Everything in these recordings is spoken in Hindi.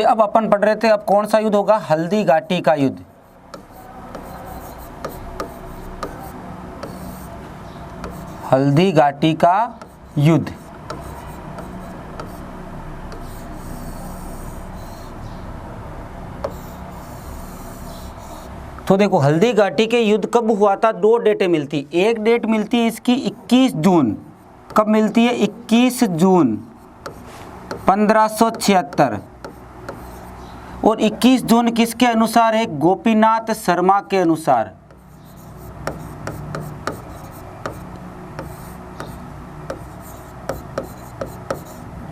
अब अपन पढ़ रहे थे, अब कौन सा युद्ध होगा? हल्दी घाटी का युद्ध। हल्दी घाटी का युद्ध। तो देखो हल्दी घाटी के युद्ध कब हुआ था? दो डेटें मिलती। एक डेट मिलती है इसकी 21 जून। कब मिलती है? 21 जून 1576। और 21 जून किसके अनुसार है? गोपीनाथ शर्मा के अनुसार।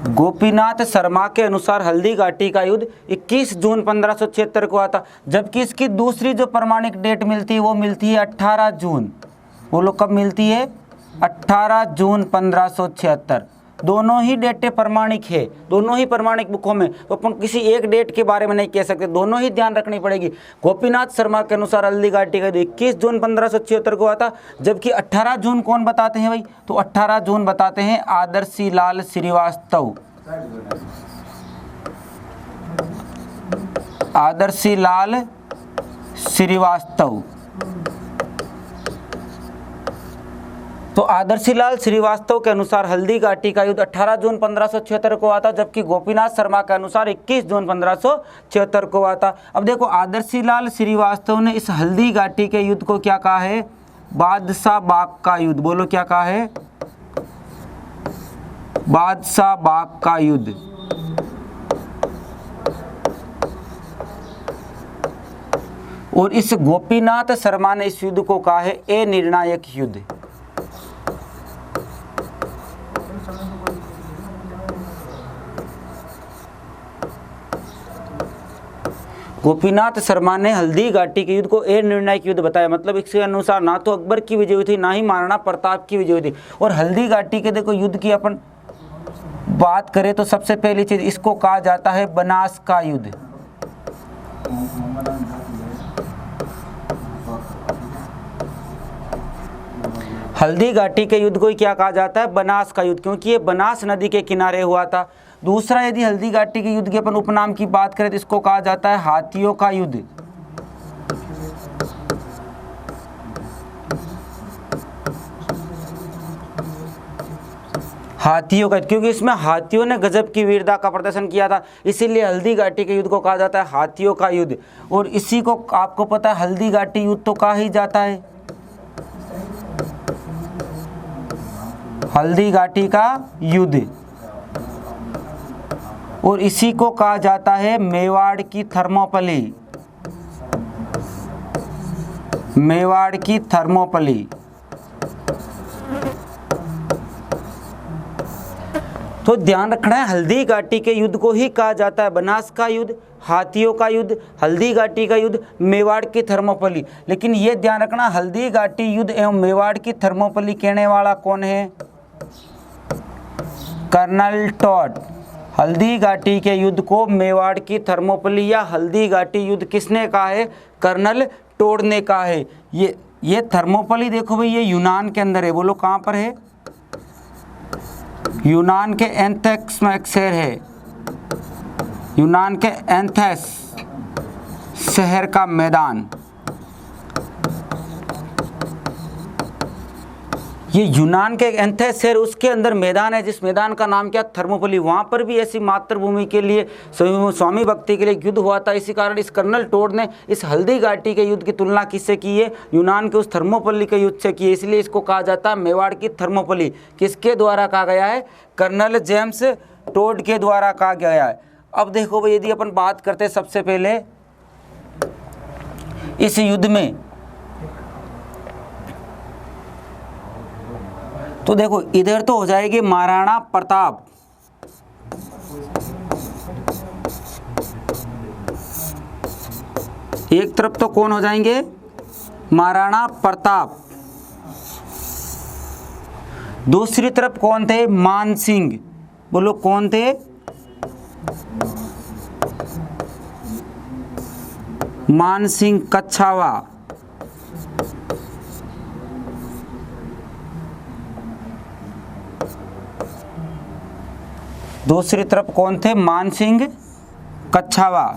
गोपीनाथ शर्मा के अनुसार हल्दी घाटी का युद्ध 21 जून 1576 को आता। जबकि इसकी दूसरी जो प्रमाणिक डेट मिलती है वो मिलती है 18 जून। वो लोग कब मिलती है? 18 जून 1576। दोनों ही डेटें प्रमाणिक है, दोनों ही प्रमाणिक बुकों में। तो अपन किसी एक डेट के बारे में नहीं कह सकते, दोनों ही ध्यान रखनी पड़ेगी। गोपीनाथ शर्मा के अनुसार हल्दी घाटी का 21 जून 1576 को आता। जबकि 18 जून कौन बताते हैं भाई? तो 18 जून बताते हैं आदर्शी लाल श्रीवास्तव। आदर्शी लाल श्रीवास्तव। तो आदर्शी लाल श्रीवास्तव के अनुसार हल्दी घाटी का युद्ध 18 जून 1576 को आता। जबकि गोपीनाथ शर्मा के अनुसार 21 जून 1576 को आता। अब देखो आदर्शी लाल श्रीवास्तव ने इस हल्दी घाटी के युद्ध को क्या कहा है? बादशाह बाग का युद्ध। बोलो क्या कहा है? बादशाह बाग का युद्ध। और इस गोपीनाथ शर्मा ने इस युद्ध को कहा है अनिर्णायक युद्ध। गोपीनाथ शर्मा ने हल्दी घाटी के युद्ध को अनिर्णायक युद्ध बताया। मतलब इसके अनुसार ना तो अकबर की विजय हुई थी, ना ही महाराणा प्रताप की विजय हुई थी। और हल्दी घाटी के देखो युद्ध की अपन बात करें तो सबसे पहली चीज इसको कहा जाता है बनास का युद्ध। हल्दी घाटी के युद्ध को क्या कहा जाता है? बनास का युद्ध, क्योंकि ये बनास नदी के किनारे हुआ था। दूसरा, यदि हल्दी घाटी के युद्ध के अपन उपनाम की बात करें तो इसको कहा जाता है हाथियों का युद्ध। हाथियों का, क्योंकि इसमें हाथियों ने गजब की वीरता का प्रदर्शन किया था, इसीलिए हल्दी घाटी के युद्ध को कहा जाता है हाथियों का युद्ध। और इसी को आपको पता है हल्दी घाटी युद्ध तो कहा ही जाता है हल्दी घाटी का युद्ध। और इसी को कहा जाता है मेवाड़ की थर्मोपली। मेवाड़ की थर्मोपली। तो ध्यान रखना है हल्दी घाटी के युद्ध को ही कहा जाता है बनास का युद्ध, हाथियों का युद्ध, हल्दी घाटी का युद्ध, मेवाड़ की थर्मोपली। लेकिन यह ध्यान रखना हल्दी घाटी युद्ध एवं मेवाड़ की थर्मोपली कहने वाला कौन है? Colonel Tod. हल्दी घाटी के युद्ध को मेवाड़ की थर्मोपली या हल्दी घाटी युद्ध किसने कहा है? कर्नल टॉड ने कहा है। ये थर्मोपली देखो भाई, ये यूनान के अंदर है। बोलो कहाँ पर है? यूनान के एंथेस में एक शहर है। यूनान के एंथेस शहर का मैदान। ये यूनान के एंथेस शहर, उसके अंदर मैदान है, जिस मैदान का नाम क्या? थर्मोपली। वहाँ पर भी ऐसी मातृभूमि के लिए, स्वामी भक्ति के लिए युद्ध हुआ था। इसी कारण इस कर्नल टॉड ने इस हल्दी घाटी के युद्ध की तुलना किससे की है? यूनान के उस थर्मोपली के युद्ध से की है। इसलिए इसको कहा जाता है मेवाड़ की थर्मोपली। किसके द्वारा कहा गया है? कर्नल जेम्स टॉड के द्वारा कहा गया है। अब देखो भाई, यदि अपन बात करते हैं सबसे पहले इस युद्ध में, तो देखो इधर तो हो जाएगी महाराणा प्रताप, एक तरफ तो कौन हो जाएंगे? महाराणा प्रताप। दूसरी तरफ कौन थे? मान सिंह। बोलो कौन थे? मान सिंह कच्छावा। दूसरी तरफ कौन थे? मान सिंह कच्छावा।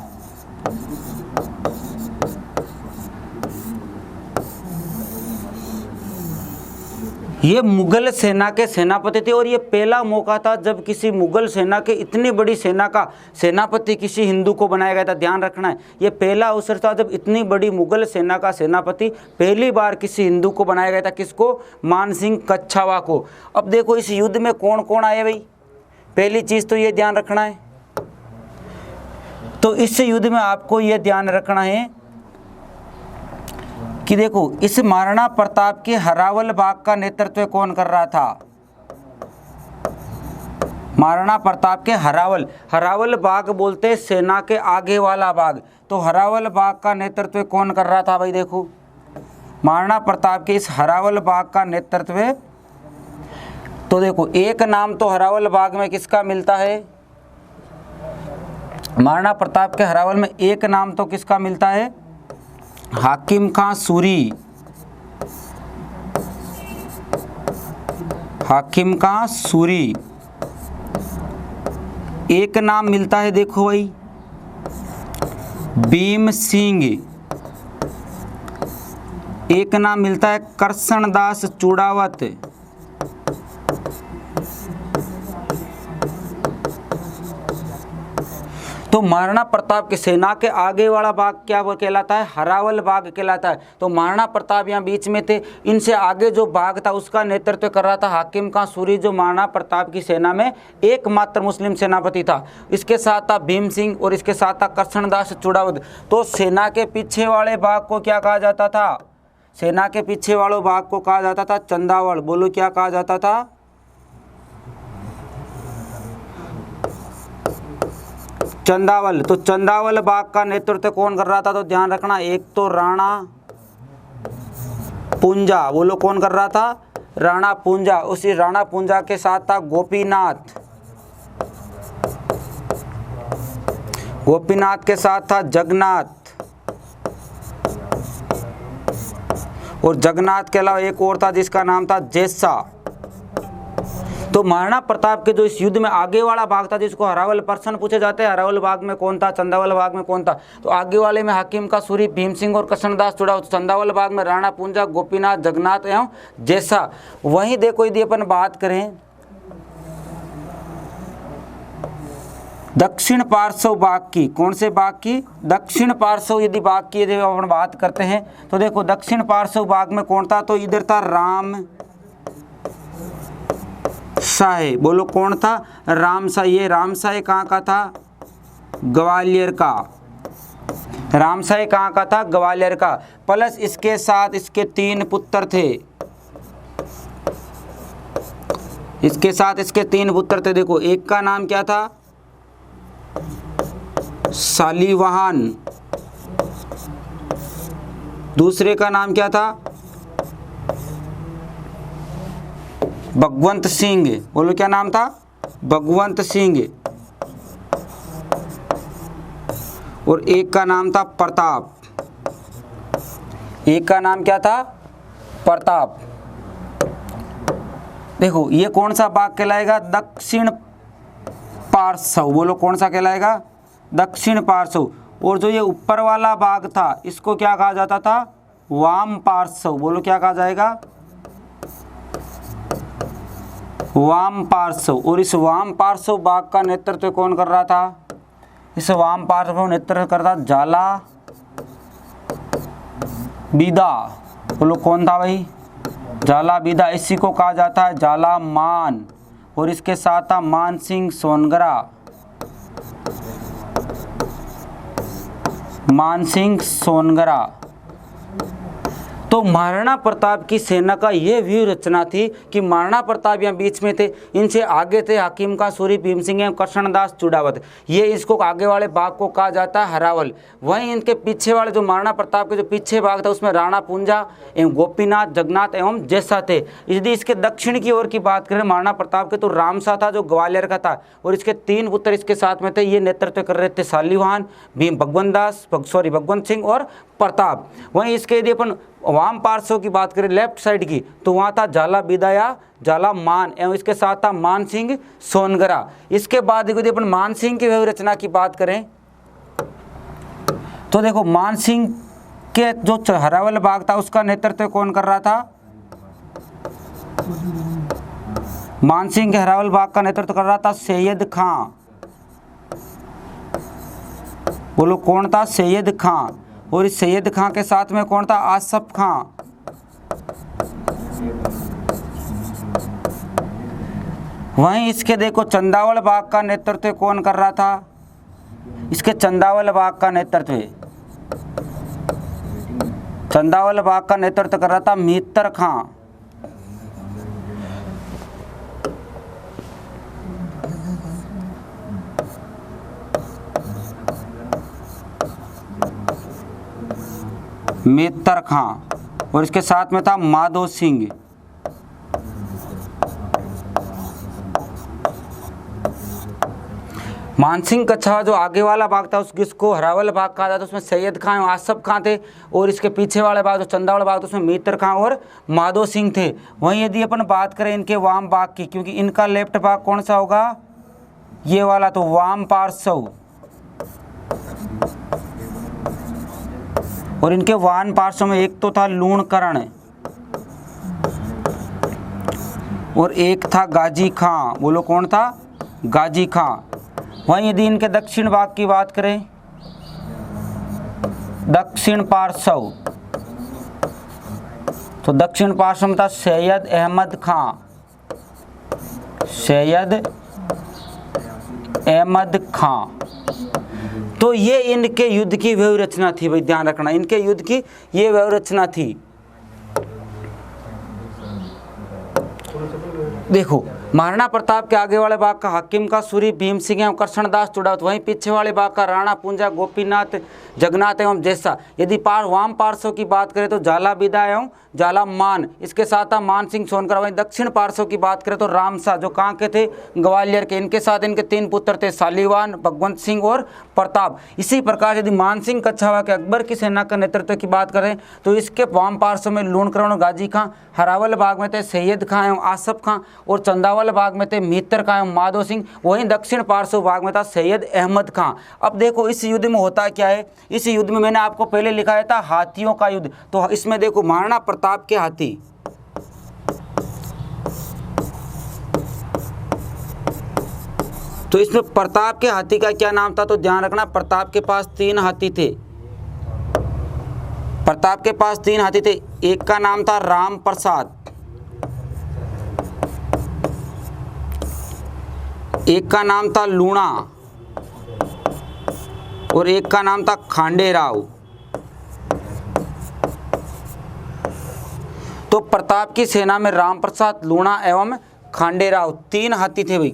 ये मुगल सेना के सेनापति थे और ये पहला मौका था जब किसी मुगल सेना के इतनी बड़ी सेना का सेनापति किसी हिंदू को बनाया गया था। ध्यान रखना है, ये पहला अवसर था जब इतनी बड़ी मुगल सेना का सेनापति पहली बार किसी हिंदू को बनाया गया था। किसको? मानसिंह कच्छावा को। अब देखो इस युद्ध में कौन कौन आए भाई, पहली चीज़ तो ये ध्यान रखना है। तो इस युद्ध में आपको ये ध्यान रखना है कि देखो इस महाराणा प्रताप के हरावल बाग का नेतृत्व कौन कर रहा था? महाराणा प्रताप के हरावल बाग बोलते हैं सेना के आगे वाला बाग। तो हरावल बाग का नेतृत्व कौन कर रहा था भाई? देखो महाराणा प्रताप के इस हरावल बाग का नेतृत्व, तो देखो एक नाम तो हरावल बाग में किसका मिलता है? महाराणा प्रताप के हरावल में एक नाम तो किसका मिलता है? हाकिम खां सूरी। हाकिम खां सूरी एक नाम मिलता है, देखो भाई भीम सिंह। एक नाम मिलता है कृष्णदास चूड़ावत। तो महाराणा प्रताप की सेना के आगे वाला बाग क्या वो कहलाता है? हरावल बाग कहलाता है। तो महाराणा प्रताप यहाँ बीच में थे, इनसे आगे जो बाग था उसका नेतृत्व कर रहा था हाकिम खां सूरी, जो महाराणा प्रताप की सेना में एकमात्र मुस्लिम सेनापति था। इसके साथ था भीम सिंह और इसके साथ था कृष्णदास चूड़ावत। तो सेना के पीछे वाले बाग को क्या कहा जाता था? सेना के पीछे वाले बाग को कहा जाता था चंदावल। बोलो क्या कहा जाता था? चंदावल। तो चंदावल बाग का नेतृत्व कौन कर रहा था? तो ध्यान रखना, एक तो राणा पूंजा। बोलो कौन कर रहा था? राणा पूंजा। उसी राणा पूंजा के साथ था गोपीनाथ। गोपीनाथ के साथ था जगन्नाथ, और जगन्नाथ के अलावा एक और था जिसका नाम था जैसा। तो महाराणा प्रताप के जो इस युद्ध में आगे वाला भाग था, जिसको हरावल प्रश्न पूछे जाते हैं, हरावल बाग में कौन था, चंदावल बाग में कौन था? तो आगे वाले में हाकिम खां सूरी, भीम सिंह और कृष्णदास चूड़ावत। चंदावल बाग में राणा पूंजा, गोपीनाथ, जगन्नाथ एवं जैसा। वहीं देखो यदि अपन बात करें दक्षिण पार्श्व बाग की, कौन से बाग की? दक्षिण पार्श्व यदि बाग की यदि अपन बात करते हैं तो देखो दक्षिण पार्श्व बाग में कौन था? तो इधर था राम शाह। बोलो कौन था? राम शाह। ये राम शाह कहाँ का था? ग्वालियर का। राम शाह कहाँ का था? ग्वालियर का। प्लस इसके साथ इसके 3 पुत्र थे। इसके साथ इसके 3 पुत्र थे। देखो एक का नाम क्या था? शालिवाहन। दूसरे का नाम क्या था? भगवंत सिंह। बोलो क्या नाम था? भगवंत सिंह। और एक का नाम था प्रताप। एक का नाम क्या था? प्रताप। देखो ये कौन सा बाग कहलाएगा? दक्षिण पार्श्व। बोलो कौन सा कहलाएगा? दक्षिण पार्श्व। और जो ये ऊपर वाला बाग था इसको क्या कहा जाता था? वाम पार्श्व। बोलो क्या कहा जाएगा? वाम पार्श्व। और इस वाम पार्श्व बाग का नेतृत्व कौन कर रहा था? इस वाम पार्श्व का नेतृत्व कर रहा जाला बीदा। बोलो कौन था भाई? जाला बीदा। इसी को कहा जाता है जाला मान। और इसके साथ था मान सिंह सोनगरा। मान सिंह सोनगरा। तो महाराणा प्रताप की सेना का ये व्यू रचना थी कि महाराणा प्रताप यहाँ बीच में थे, इनसे आगे थे हाकिम खां सूरी, भीम सिंह एवं कृष्णदास चूड़ावत। ये इसको आगे वाले बाग को कहा जाता है हरावल। वहीं इनके पीछे वाले जो महाराणा प्रताप के जो पीछे बाग था उसमें राणा पूंजा एवं गोपीनाथ, जगन्नाथ एवं जैसा थे। यदि इसके दक्षिण की ओर की बात करें महाराणा प्रताप के, तो रामशाह था जो ग्वालियर का था, और इसके 3 पुत्र इसके साथ में थे। ये नेतृत्व कर रहे थे शालिवाहन, भगवंत सिंह और प्रताप। वहीं इसके यदि अपन वाम पार्श्व की बात करें लेफ्ट साइड की, तो वहाँ था जाला बिदाया, जाला मान एवं इसके साथ था मान सिंह सोनगरा। इसके बाद यदि अपन मान सिंह की व्यू रचना की बात करें तो देखो मानसिंह के जो हरावल बाग था उसका नेतृत्व कौन कर रहा था? मानसिंह के हरावल बाग का नेतृत्व कर रहा था सैयद खां। बोलो कौन था? सैयद खां। और इस सैयद खां के साथ में कौन था? आसफ खां। वहीं इसके देखो चंदावल बाग का नेतृत्व कौन कर रहा था? इसके चंदावल बाग का नेतृत्व कर रहा था मिहित्तर खां। मिहित्तर खां। और इसके साथ में था माधो सिंह। मानसिंह कछावा जो आगे वाला बाग था जिसको हरावल बाग कहा जाता, उसमें सैयद खां और आसफ खां थे। और इसके पीछे वाले बाग जो चंदावल बाग था उसमें मिहित्तर खां और माधो सिंह थे। वहीं यदि अपन बात करें इनके वाम बाग की, क्योंकि इनका लेफ्ट बाग कौन सा होगा? ये वाला, तो वाम पार्श्व। और इनके वाम पार्श्व में एक तो था लूणकरण और एक था गाजी खां। बोलो कौन था? गाजी खां। वहीं यदि इनके दक्षिण भाग की बात करें, दक्षिण पार्श्व, तो दक्षिण पार्श्व में था सैयद अहमद खां। सैयद अहमद खां। तो ये इनके युद्ध की व्यू रचना थी भाई, ध्यान रखना, इनके युद्ध की ये व्यू रचना थी। देखो महाराणा प्रताप के आगे वाले बाग का हाकिम का सूरी भीम सिंह एवं कृष्णदास चुड़ावत, वहीं पीछे वाले बाग का राणा पूंजा गोपीनाथ जगन्नाथ एवं जैसा। यदि वाम पार्श्व की बात करें तो जाला बिदा एवं जाला मान, इसके साथ मान सिंह सोनकर। वहीं दक्षिण पार्श्व की बात करें तो रामसा जो कहाँ के थे? ग्वालियर के। इनके साथ इनके 3 पुत्र थे, शालीवान, भगवंत सिंह और प्रताप। इसी प्रकार यदि मानसिंह कछावा के अकबर की सेना का नेतृत्व की बात करें तो इसके वाम पार्श्व में लूणकरण और गाजी खां, हरावल बाग में थे सैयद खां एवं आसफ खां, और चंदावल बाग में थे मिहित्तर खां एवं माधो सिंह। वहीं दक्षिण पार्श्व बाग में था सैयद अहमद खां। अब देखो इस युद्ध में होता क्या है? इस युद्ध में मैंने आपको पहले लिखाया था हाथियों का युद्ध। तो इसमें देखो महाराणा प्रताप के हाथी, तो इसमें प्रताप के हाथी का क्या नाम था? तो ध्यान रखना, प्रताप के पास 3 हाथी थे। प्रताप के पास 3 हाथी थे। एक का नाम था राम प्रसाद, एक का नाम था लूणा और एक का नाम था खांडेराव। तो प्रताप की सेना में राम प्रसाद, लूणा एवं खांडेराव 3 हाथी थे भाई।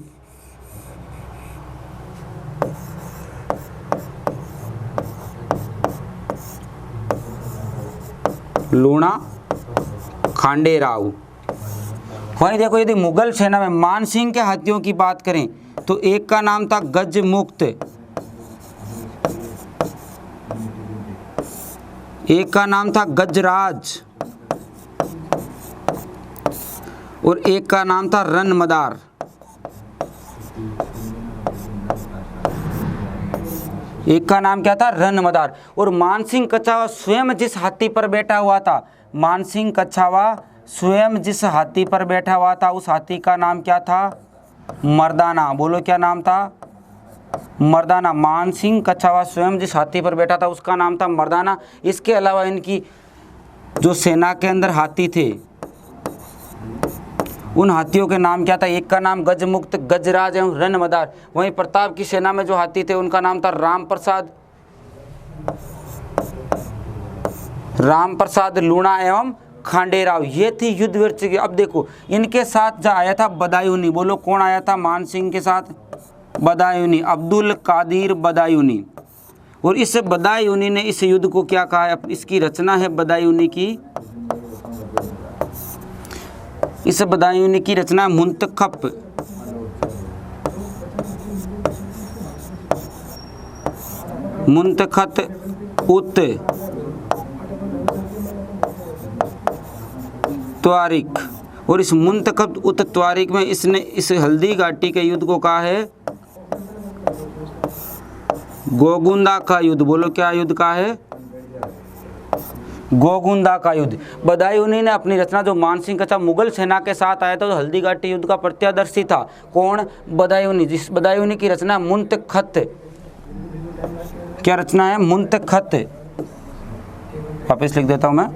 लूणा, खांडेराव। वहीं देखो यदि मुगल सेना में मानसिंह के हाथियों की बात करें तो एक का नाम था गजमुक्त, एक का नाम था गजराज और एक का नाम था रनमदार। एक का नाम क्या था? रनमदार। और मानसिंह कछावा स्वयं जिस हाथी पर बैठा हुआ था, मानसिंह कछावा स्वयं जिस हाथी पर बैठा हुआ था उस हाथी का नाम क्या था? मर्दाना। बोलो क्या नाम था? मर्दाना। मानसिंह कछावा स्वयं जिस हाथी पर बैठा था उसका नाम था मर्दाना। इसके अलावा इनकी जो सेना के अंदर हाथी थे उन हाथियों के नाम क्या था? एक का नाम गजमुक्त, गजराज एवं रनमदार। वहीं प्रताप की सेना में जो हाथी थे उनका नाम था राम प्रसाद, लूणा एवं खांडेराव। ये थी युद्ध वीर। अब देखो इनके साथ जो आया था बदायूनी। बोलो कौन आया था मानसिंह के साथ? बदायूनी, अब्दुल कादिर बदायूनी। और इस बदायूनी ने इस युद्ध को क्या कहा है? इसकी रचना है बदायूनी की। इस बदायूनी की रचना मुंतखब उत त्वारिक। और इस मुंतखब उत त्वारिक में इसने इस हल्दी घाटी के युद्ध को कहा है गोगुंदा का युद्ध, बोलो क्या युद्ध का है? गोगुंदा का युद्ध। बदायूनी ने अपनी रचना जो मानसिंह कछा मुगल सेना के साथ आया था, तो हल्दीघाटी युद्ध का प्रत्यादर्शी था। कौन? बदायूनी। जिस बदायूनी की रचना मुंतखत, क्या रचना है? मुंतखत। वापस लिख देता हूं मैं,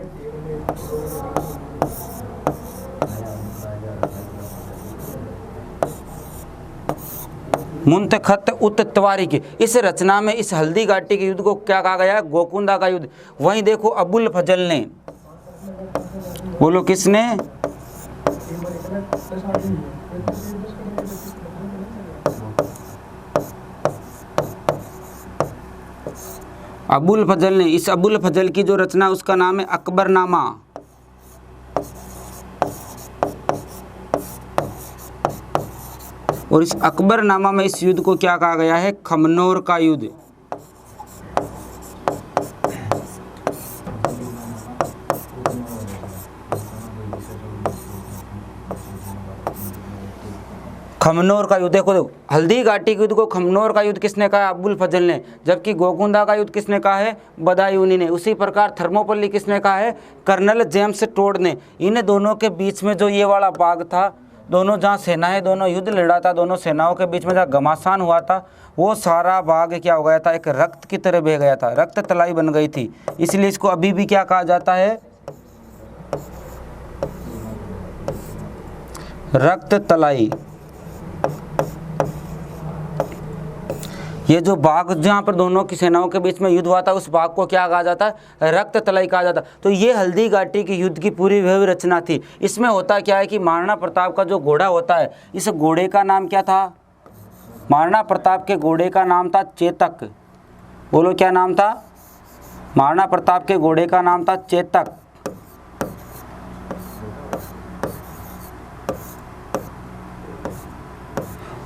मुंतखत उत तवारीख। इस रचना में इस हल्दीघाटी के युद्ध को क्या कहा गया है? गोकुंदा का युद्ध। वहीं देखो अबुल फजल ने, बोलो किसने? अबुल फजल ने। इस अबुल फजल की जो रचना उसका नाम है अकबरनामा। और इस अकबरनामा में इस युद्ध को क्या कहा गया है? खमनोर का युद्ध। खमनोर का युद्ध। देखो हल्दीघाटी के युद्ध को खमनोर का युद्ध किसने कहा? अबुल फजल ने। जबकि गोकुंदा का युद्ध किसने कहा है? बदायूनी ने। उसी प्रकार थर्मोपल्ली किसने कहा है? कर्नल जेम्स टोड ने। इन दोनों के बीच में जो ये वाला बाग था, दोनों जहाँ सेनाएं दोनों युद्ध लड़ा था, दोनों सेनाओं के बीच में जहाँ घमासान हुआ था, वो सारा बाग क्या हो गया था? एक रक्त की तरह बह गया था, रक्त तलाई बन गई थी। इसलिए इसको अभी भी क्या कहा जाता है? रक्त तलाई। ये जो बाग जहाँ पर दोनों की सेनाओं के बीच में युद्ध हुआ था, उस बाग को क्या कहा जाता है? रक्त तलाई कहा जाता। तो ये हल्दीघाटी की युद्ध की पूरी भव्य रचना थी। इसमें होता क्या है कि महाराणा प्रताप का जो घोड़ा होता है, इस घोड़े का नाम क्या था? महाराणा प्रताप के घोड़े का नाम था चेतक। बोलो क्या नाम था? महाराणा प्रताप के घोड़े का नाम था चेतक।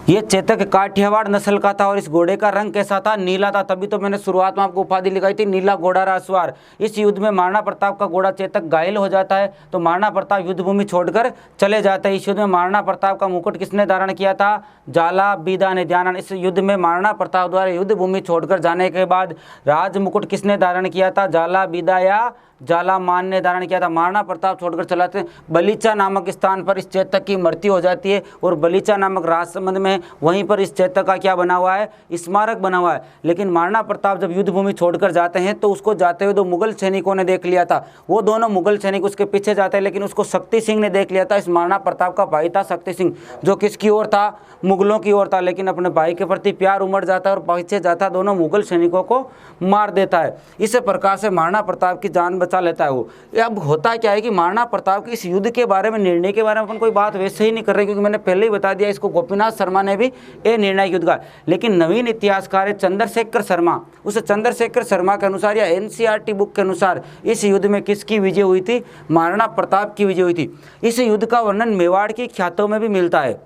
ये चेतक काठियावाड़ नस्ल का था और इस घोड़े का रंग कैसा था? नीला था। तभी तो मैंने शुरुआत में आपको उपाधि लिखाई थी, नीला घोड़ा रासवार। इस युद्ध में महाराणा प्रताप का घोड़ा चेतक घायल हो जाता है, तो महाराणा प्रताप युद्ध भूमि छोड़कर चले जाते हैं। इस युद्ध में महाराणा प्रताप का मुकुट किसने धारण किया था? जाला बीदा ने। ध्यान। इस युद्ध में महाराणा प्रताप द्वारा युद्ध भूमि छोड़कर जाने के बाद राज मुकुट किसने धारण किया था? जाला बीदा या जाला मान ने धारण किया था। महाराणा प्रताप छोड़कर चलाते हैं। बलीचा नामक स्थान पर इस चेतक की मृत्यु हो जाती है और बलीचा नामक राजसमंद में वहीं पर इस चेतक का क्या बना हुआ है? स्मारक बना हुआ है। लेकिन महाराणा प्रताप जब युद्ध भूमि छोड़कर जाते हैं तो उसको जाते हुए दो मुगल सैनिकों ने देख लिया था। वो दोनों मुगल सैनिक उसके पीछे जाते हैं, लेकिन उसको शक्ति सिंह ने देख लिया था। इस महाराणा प्रताप का भाई था शक्ति सिंह, जो किसकी ओर था? मुगलों की ओर था। लेकिन अपने भाई के प्रति प्यार उमड़ जाता है और पीछे जाता दोनों मुगल सैनिकों को मार देता है। इस प्रकार से महाराणा प्रताप की जान बचा लेता है वो। अब होता क्या है कि महाराणा प्रताप के इस युद्ध के बारे में, निर्णय के बारे में अपन कोई बात वैसे ही नहीं कर रहे, क्योंकि मैंने पहले ही बता दिया, इसको गोपीनाथ शर्मा ने भी ये निर्णायक युद्ध कहा। लेकिन नवीन इतिहासकार चंद्रशेखर शर्मा, उस चंद्रशेखर शर्मा के अनुसार या एनसीईआरटी बुक के अनुसार इस युद्ध में किसकी विजय हुई थी? महाराणा प्रताप की विजय हुई थी। इस युद्ध का वर्णन मेवाड़ की ख्यातों में भी मिलता है।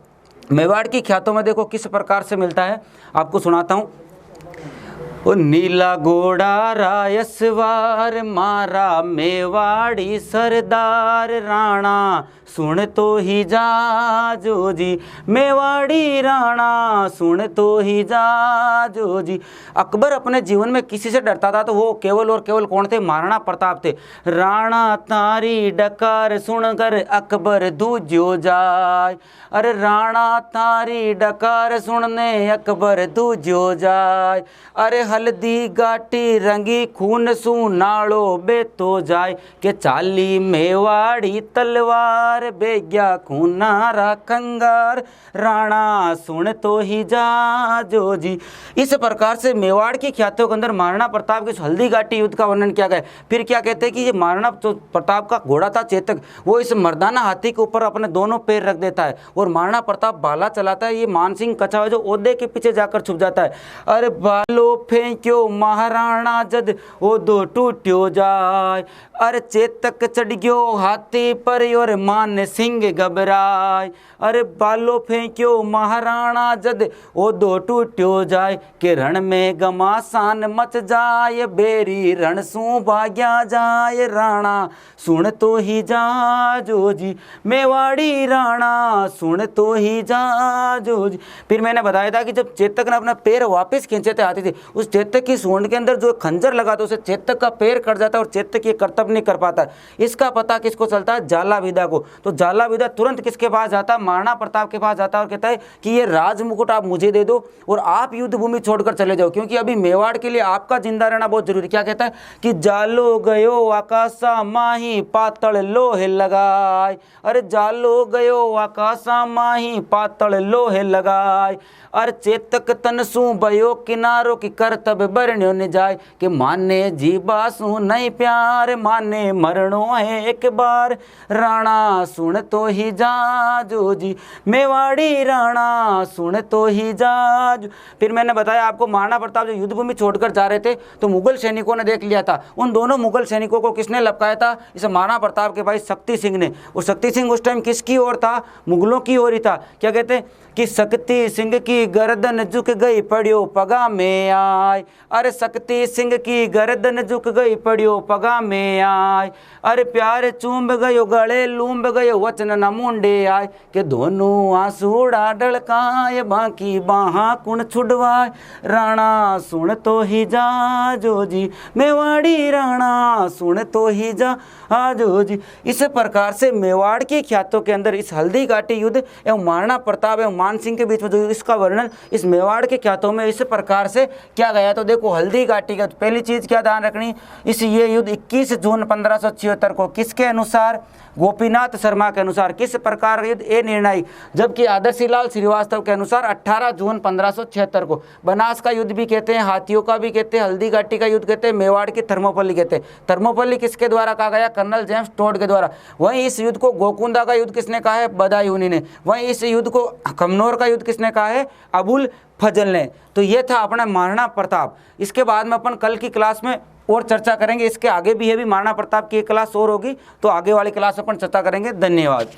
मेवाड़ की ख्यातों में देखो किस प्रकार से मिलता है, आपको सुनाता हूँ। ओ नीला घोड़ा रायसवार मारा मेवाड़ी सरदार राणा, सुन तो ही जाजो जी मेवाड़ी राणा, सुन तो ही जाजो जी। अकबर अपने जीवन में किसी से डरता था तो वो केवल और केवल कौन थे? महाराणा प्रताप थे। राणा तारी डकार सुनकर अकबर दूजो जाय, अरे राणा तारी डकार सुनने अकबर दूजो जाय, अरे हल्दी घाटी रंगी खून सू नाड़ो बेतो जाय, के चाली मेवाड़ी तलवार बेग्या खूनारा कंगार, राणा सुन तो ही जाजो जी। इस प्रकार से मेवाड़ की ख्यातियों के अंदर महाराणा प्रताप के हल्दी घाटी युद्ध का वर्णन किया गया। फिर क्या कहते हैं कि ये महाराणा प्रताप का घोड़ा था चेतक, वो इस मर्दाना हाथी के ऊपर अपने दोनों पैर रख देता है और महाराणा प्रताप भाला चलाता है। ये मानसिंह कछा जो ओहदे के पीछे जाकर छुप जाता है। अरे बालो फेंक्यो महाराणा जद ओदो टूट्यो जाय, अरे चेतक चढ़ गयो हाथी पर और मान सिंह घबराय, अरे बालो फेंक्यो महाराणा जद ओदो टूट्यो जाय, के रण में घमासान मच जाय, बेरी रण सू भाग्या जाय, राणा सुन तो ही जाजो जी मेवाड़ी राणा सुन तो ही जाजो जी। फिर मैंने बताया था कि जब चेतक ने अपना पैर वापस खींचे थे हाथी से, उस उस चेतक की सूंड के अंदर जो खंजर लगा तो उसे चेतक का पैर कट जाता है और चेतक ये कर्तव्य नहीं कर पाता। इसका पता किसको चलता है? जालाविदा को। तो जालाविदा तुरंत किसके पास जाता है? महाराणा प्रताप के पास जाता है और कहता है कि ये राज मुकुट आप मुझे दे दो और आप युद्ध भूमि छोड़कर चले जाओ, क्योंकि अभी मेवाड़ के लिए आपका जिंदा रहना बहुत जरूरी। क्या कहता है कि जालो गयो आकाशा माही पातल लोहे लगाए, अरे जालो गयो आकाशा माही पातल लोहे लगाए, अरे चेतक तनसु भयो किनारो की करतब बरण्यो न जाए, कि माने जीबासु नहीं प्यार माने मरणो है एक बार, राणा सुन तो ही जाजो जी मेवाड़ी राणा सुन तो ही जाजो। फिर मैंने बताया आपको महाराणा प्रताप जो युद्ध भूमि छोड़कर जा रहे थे तो मुगल सैनिकों ने देख लिया था। उन दोनों मुगल सैनिकों को किसने लपकाया था? इस महाराणा प्रताप के भाई शक्ति सिंह ने। और शक्ति सिंह उस टाइम किसकी ओर था? मुगलों की ओर ही था। क्या कहते हैं कि शक्ति सिंह की गर्दन झुक गई पड़ियो पगा में आए, अरे शक्ति सिंह की गर्दन झुक गई पड़ियो पगा में आए, अरे प्यार चूम गयो गले लूम गयो वचन न मुंडे आए, के दोनों आंसूड़ा ढलकाए बाकी बाहा कुण छुड़वाए, राणा सुन तो ही जाजो जी मेवाड़ी राणा सुन तो ही जाजो जी। इस प्रकार से मेवाड़ की ख्यातों के अंदर इस हल्दी घाटी युद्ध एवं महाराणा प्रताप एवं मान सिंह के बीच में जो इसका वर्णन इस मेवाड़ के ख्यातों में इस प्रकार से किया गया। तो देखो हल्दी घाटी का पहली चीज क्या ध्यान रखनी, इस ये युद्ध 21 जून 1576 को किसके अनुसार? गोपीनाथ शर्मा के अनुसार। किस प्रकार का युद्ध? ए निर्णायक। जबकि आदर्शी लाल श्रीवास्तव के अनुसार 18 जून 1576 को। बनास का युद्ध भी कहते हैं, हाथियों का भी कहते हैं, हल्दी घाटी का युद्ध कहते हैं, मेवाड़ की थर्मोपल्ली कहते हैं। थर्मोपल्ली किसके द्वारा कहा गया? कर्नल जेम्स टोड के द्वारा। वहीं इस युद्ध को गोकुंदा का युद्ध किसने कहा है? बदायूनी ने। वहीं इस युद्ध को खमनोर का युद्ध किसने कहा है? अबुल फजल ने। तो ये था अपना महाराणा प्रताप। इसके बाद में अपन कल की क्लास में और चर्चा करेंगे। इसके आगे भी है भी महाराणा प्रताप की एक क्लास और होगी, तो आगे वाली क्लास अपन चर्चा करेंगे। धन्यवाद।